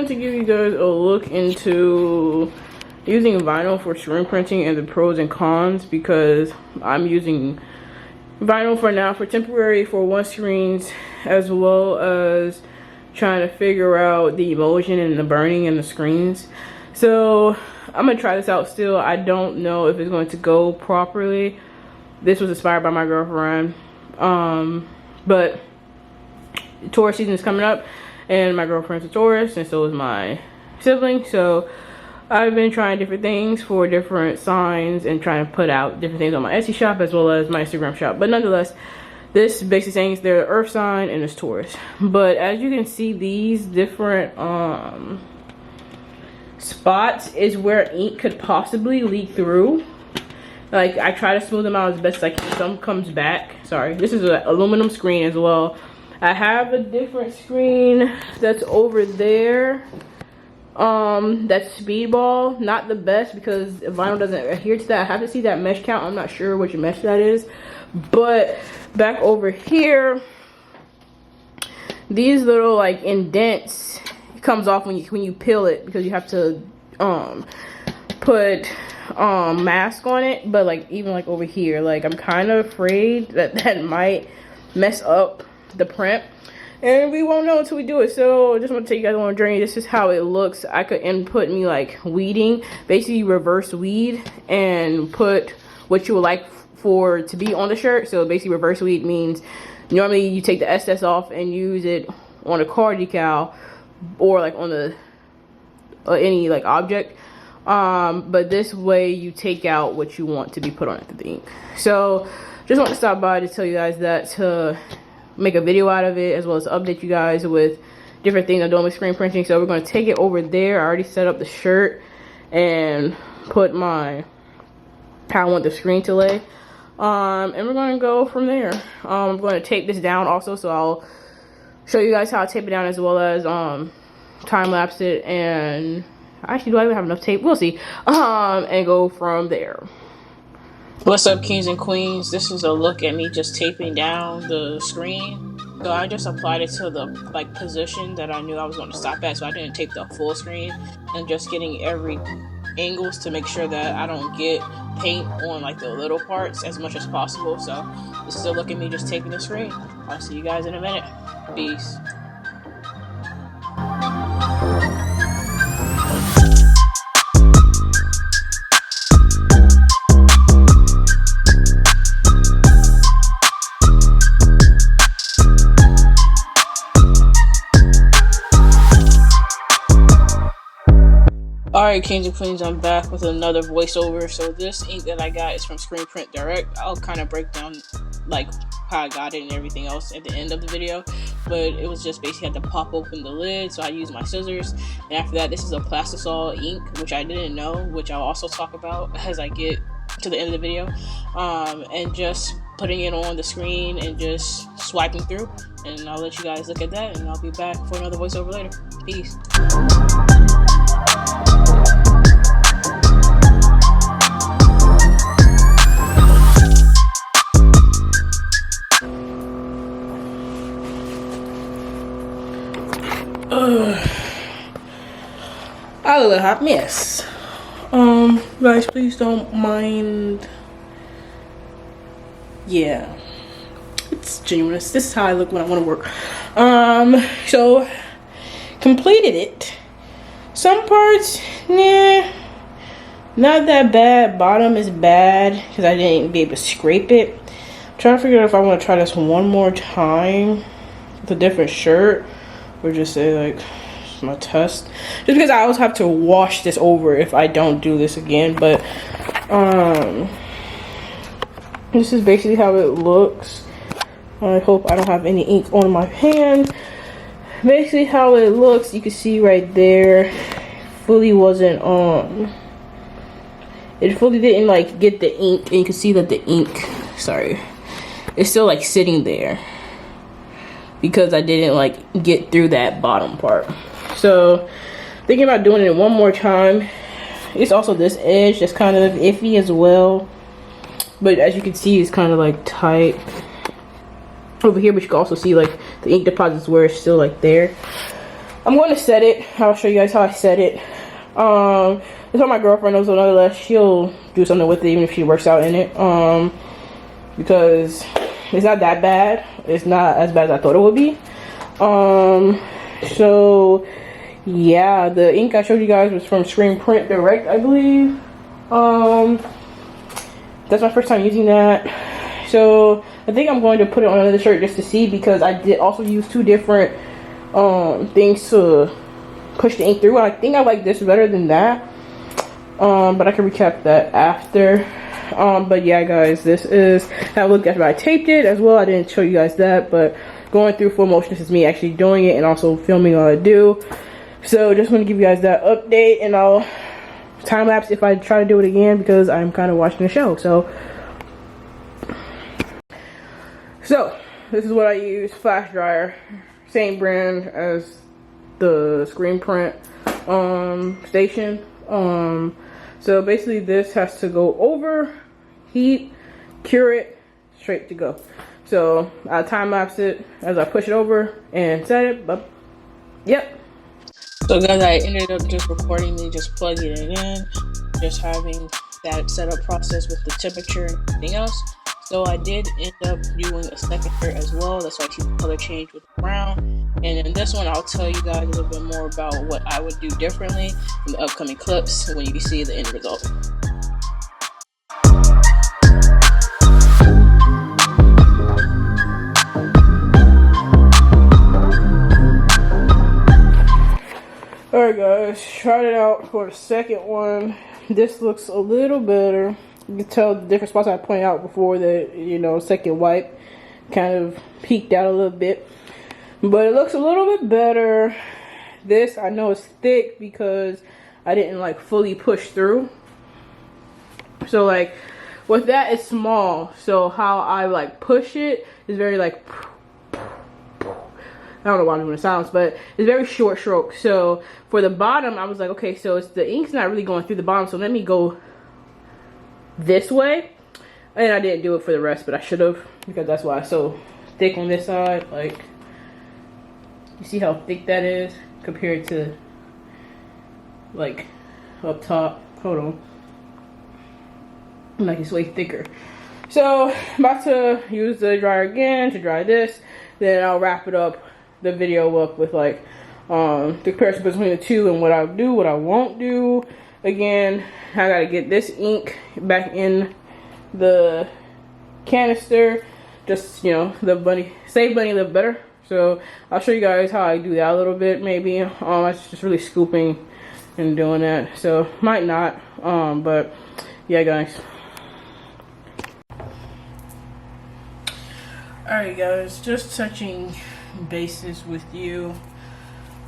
wanted to give you guys a look into using vinyl for screen printing and the pros and cons, because I'm using vinyl for now for temporary for one screens, as well as trying to figure out the emulsion and the burning in the screens. So I'm gonna try this out still. I don't know if it's going to go properly. This was inspired by my girlfriend, but Taurus season is coming up, and my girlfriend's a Taurus, and so is my sibling. So I've been trying different things for different signs and trying to put out different things on my Etsy shop as well as my Instagram shop. But nonetheless, this basically saying it's their earth sign and it's Taurus. But as you can see, these different spots is where ink could possibly leak through. Like, I try to smooth them out as best as I can. Some comes back. Sorry, this is an aluminum screen as well. I have a different screen that's over there. That's speedball. Not the best because vinyl doesn't adhere to that. I have to see that mesh count. I'm not sure which mesh that is. But back over here, these little like indents comes off when you peel it, because you have to put mask on it. But like even like over here, like I'm kind of afraid that might mess up the print, and we won't know until we do it. So I just want to take you guys on a journey. This is how it looks. I could input me like weeding, basically reverse weed and put what you would like for to be on the shirt. So basically reverse weed means normally you take the excess off and use it on a car decal or like on the any like object, but this way you take out what you want to be put on it, the ink. So just want to stop by to tell you guys that, to make a video out of it, as well as update you guys with different things I'm doing with screen printing. So we're going to take it over there. I already set up the shirt and put my how I want the screen to lay, and we're going to go from there. I'm going to tape this down also, so I'll show you guys how I tape it down, as well as time lapse it, and actually do I even have enough tape? We'll see. And go from there. What's up, kings and queens? This is a look at me just taping down the screen. So I just applied it to the like position that I knew I was going to stop at, so I didn't tape the full screen, and just getting every angles to make sure that I don't get paint on like the little parts as much as possible. So this is a look at me just taping the screen. I'll see you guys in a minute. Peace. Alright, kings and queens, I'm back with another voiceover. So this ink that I got is from Screen Print Direct. I'll kind of break down like how I got it and everything else at the end of the video, but it was just basically had to pop open the lid, so I used my scissors. And after that, this is a plastisol ink, which I didn't know, which I'll also talk about as I get to the end of the video, and just putting it on the screen and just swiping through, and I'll let you guys look at that, and I'll be back for another voiceover later. Peace. I look like a hot mess. Guys, please don't mind. Yeah, it's genuine. This is how I look when I want to work. So completed it. Some parts, nah, not that bad. Bottom is bad because I didn't be able to scrape it. I'm trying to figure out if I want to try this one more time with a different shirt, or just say like my test, just because I always have to wash this over if I don't do this again. But this is basically how it looks. I hope I don't have any ink on my hand. Basically how it looks, you can see right there, fully wasn't on. It fully didn't like get the ink, and you can see that the ink, sorry, it's still like sitting there because I didn't like get through that bottom part. So thinking about doing it one more time. It's also this edge that's kind of iffy as well, but as you can see, it's kind of like tight over here, but you can also see like the ink deposits where it's still like there. I'm going to set it. I'll show you guys how I set it. That's how my girlfriend knows, nonetheless. She'll do something with it even if she works out in it. Because it's not that bad. It's not as bad as I thought it would be. So yeah, the ink I showed you guys was from Screen Print Direct, I believe. That's my first time using that. So I think I'm going to put it on another shirt just to see, because I did also use two different things to push the ink through. I think I like this better than that. But I can recap that after. But yeah, guys, this is how it looked after I taped it as well. I didn't show you guys that, but going through full motion, this is me actually doing it and also filming all I do. So just want to give you guys that update, and I'll time lapse if I try to do it again, because I'm kind of watching the show. So this is what I use: flash dryer, same brand as the screen print station. So basically this has to go over, heat, cure it, straight to go. So I time lapse it as I push it over and set it. But yep. So guys, I ended up just recording me just plugging it in, just having that setup process with the temperature and everything else. So I did end up doing a second shirt as well. That's why I see the color change with the brown. And in this one, I'll tell you guys a little bit more about what I would do differently in the upcoming clips when you see the end result. Alright guys, tried it out for the second one. This looks a little better. You can tell the different spots I pointed out before that, you know, second wipe kind of peaked out a little bit. But it looks a little bit better. This, I know, is thick because I didn't like fully push through. So like with that, it's small. So how I like push it is very like, I don't know why I'm doing the sounds, but it's very short stroke. So for the bottom, I was like, okay, so it's the ink's not really going through the bottom, so let me go this way. And I didn't do it for the rest, but I should have, because that's why it's so thick on this side. Like, you see how thick that is compared to like up top. Hold on. Like, it's way thicker. So I'm about to use the dryer again to dry this. Then I'll wrap it up, the video up, with like the comparison between the two and what I'll do, what I won't do. Again, I gotta get this ink back in the canister. Just, you know, the bunny, save money, live better. So I'll show you guys how I do that a little bit, maybe. I just really scooping and doing that. So might not, but yeah, guys. Alright guys, just touching bases with you.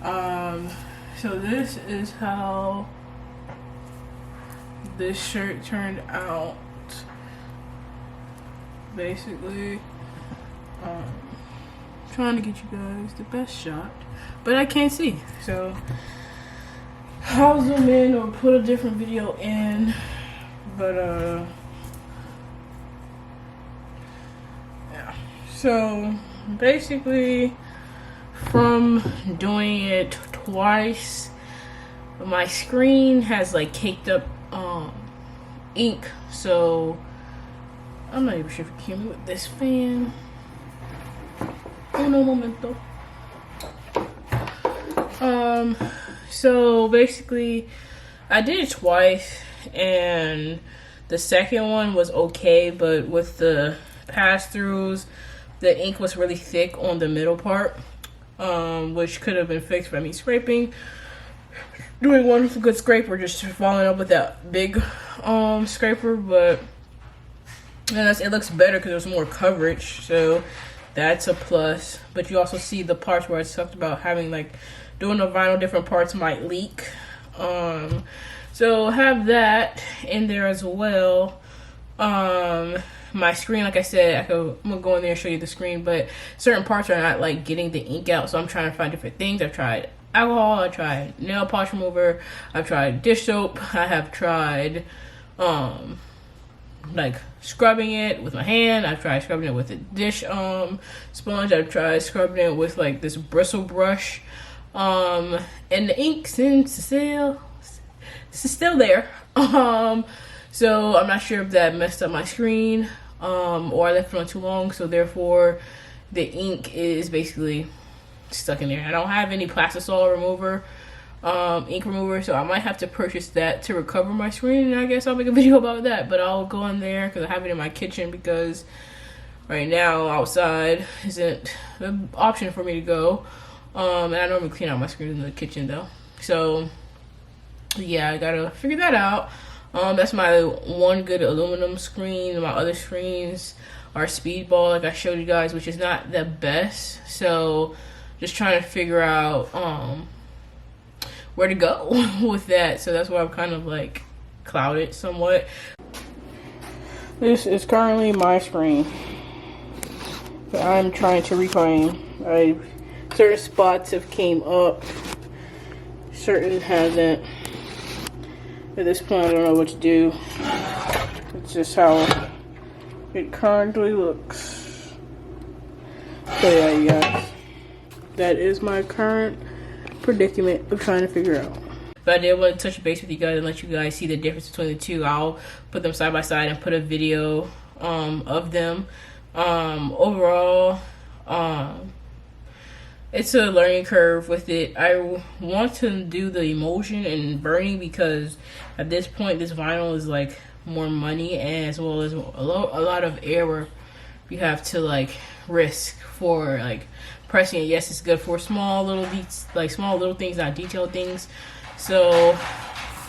So this is how this shirt turned out. Basically, trying to get you guys the best shot, but I can't see, so I'll zoom in or put a different video in. But yeah, so basically from doing it twice, my screen has like caked up ink, so I'm not even sure if you can hear me with this fan. Uno momento. So basically I did it twice, and the second one was okay, but with the pass-throughs, the ink was really thick on the middle part, which could have been fixed by me scraping, doing one with a good scraper, just following up with that big scraper. But and it looks better because there's more coverage, so that's a plus. But you also see the parts where I talked about having like doing the vinyl, different parts might leak. So have that in there as well. My screen, like I said, I'm gonna go in there and show you the screen, but certain parts are not like getting the ink out, so I'm trying to find different things. I've tried alcohol, I tried nail polish remover, I've tried dish soap, I have tried like scrubbing it with my hand, I've tried scrubbing it with a dish sponge, I've tried scrubbing it with like this bristle brush. And the ink since still there. So I'm not sure if that messed up my screen, or I left it on too long, so therefore the ink is basically stuck in there. I don't have any plastisol remover, ink remover, so I might have to purchase that to recover my screen, and I guess I'll make a video about that. But I'll go in there because I have it in my kitchen, because right now outside isn't an option for me to go. And I normally clean out my screen in the kitchen though, so yeah, I gotta figure that out. That's my one good aluminum screen. My other screens are speedball, like I showed you guys, which is not the best. So just trying to figure out where to go with that. So that's why I'm kind of like clouded somewhat. This is currently my screen that I'm trying to reclaim. Certain spots have came up, certain hasn't. At this point, I don't know what to do. It's just how it currently looks. So yeah, you guys, that is my current predicament of trying to figure out. But I did want to touch base with you guys and let you guys see the difference between the two. I'll put them side by side and put a video of them. Overall, it's a learning curve with it. I want to do the emulsion and burning because at this point this vinyl is like more money, and as well as a lot of error you have to like risk for like pressing it. Yes, it's good for small little things, not detailed things. So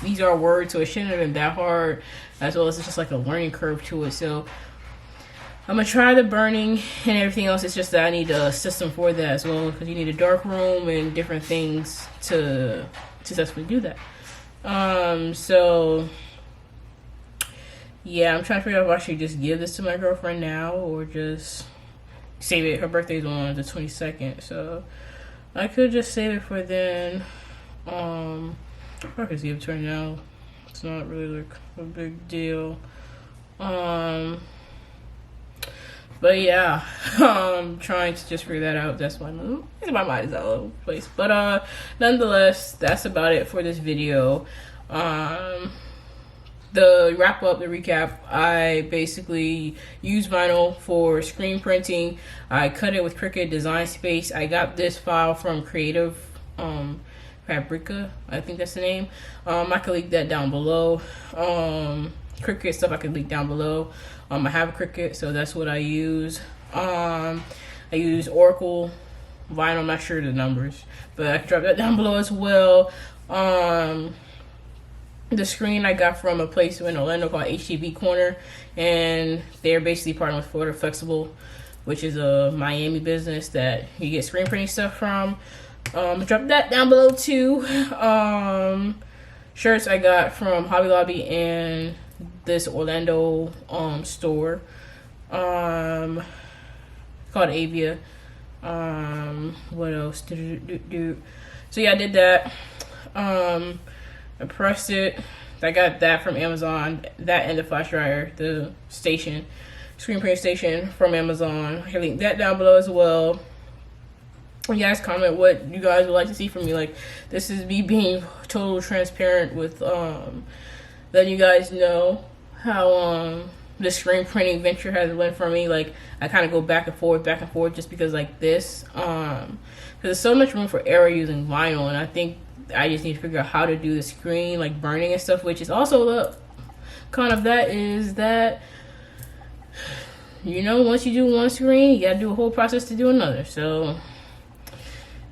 these are words, so it shouldn't have been that hard, as well as it's just like a learning curve to it. So I'm gonna try the burning and everything else. It's just that I need a system for that as well, because you need a dark room and different things to successfully do that. So yeah, I'm trying to figure out if I should just give this to my girlfriend now or just save it. Her birthday's on the 22nd, so I could just save it for then. I could just give it to her now. It's not really like a big deal. But yeah, I'm trying to just figure that out. That's why my mind is all over the place. But nonetheless, that's about it for this video. The wrap up, the recap, I basically use vinyl for screen printing. I cut it with Cricut Design Space. I got this file from Creative Fabrica, I think that's the name. I can link that down below. Cricut stuff I can link down below. I have a Cricut, so that's what I use. I use Oracle vinyl, I'm not sure the numbers, but I can drop that down below as well. The screen I got from a place in Orlando called HTV Corner, and they're basically partnering with Florida Flexible, which is a Miami business that you get screen printing stuff from. Drop that down below too. Shirts I got from Hobby Lobby and this Orlando store called Avia. What else? So yeah, I did that. I pressed it. I got that from Amazon. That and the flash dryer, the station, screen print station from Amazon. I can link that down below as well. You guys comment what you guys would like to see from me. Like, this is me being totally transparent with letting you guys know how the screen printing venture has went for me. Like, I kind of go back and forth just because like this, because there's so much room for error using vinyl, and I think I just need to figure out how to do the screen like burning and stuff, which is also the kind of that is that, you know, once you do one screen, you gotta do a whole process to do another. So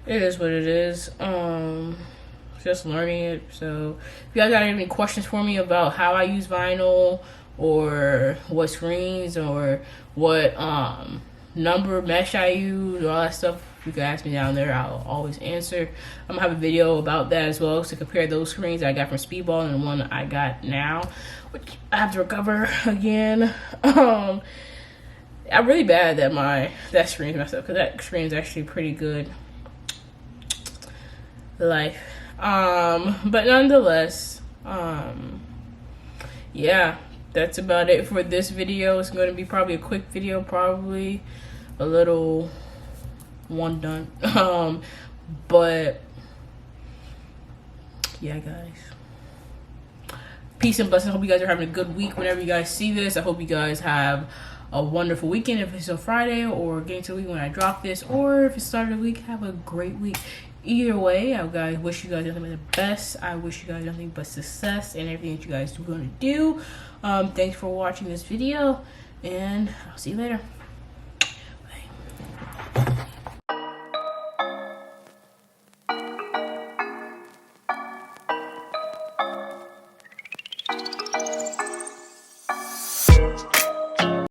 it is what it is. Just learning it. So if you guys got any questions for me about how I use vinyl, or what screens, or what number mesh I use, or all that stuff, you can ask me down there. I'll always answer. I'm gonna have a video about that as well, to compare those screens I got from Speedball and the one I got now, which I have to recover again. I'm really bad that that screen's messed up, because that screen's actually pretty good. Life. But nonetheless, yeah, that's about it for this video. It's going to be probably a quick video, probably a little one done. But yeah, guys. Peace and blessings. I hope you guys are having a good week whenever you guys see this. I hope you guys have a wonderful weekend if it's a Friday, or getting to the week when I drop this, or if it's started the week, have a great week. Either way, I wish you guys nothing but the best. I wish you guys nothing but success and everything that you guys are going to do. Thanks for watching this video, and I'll see you later.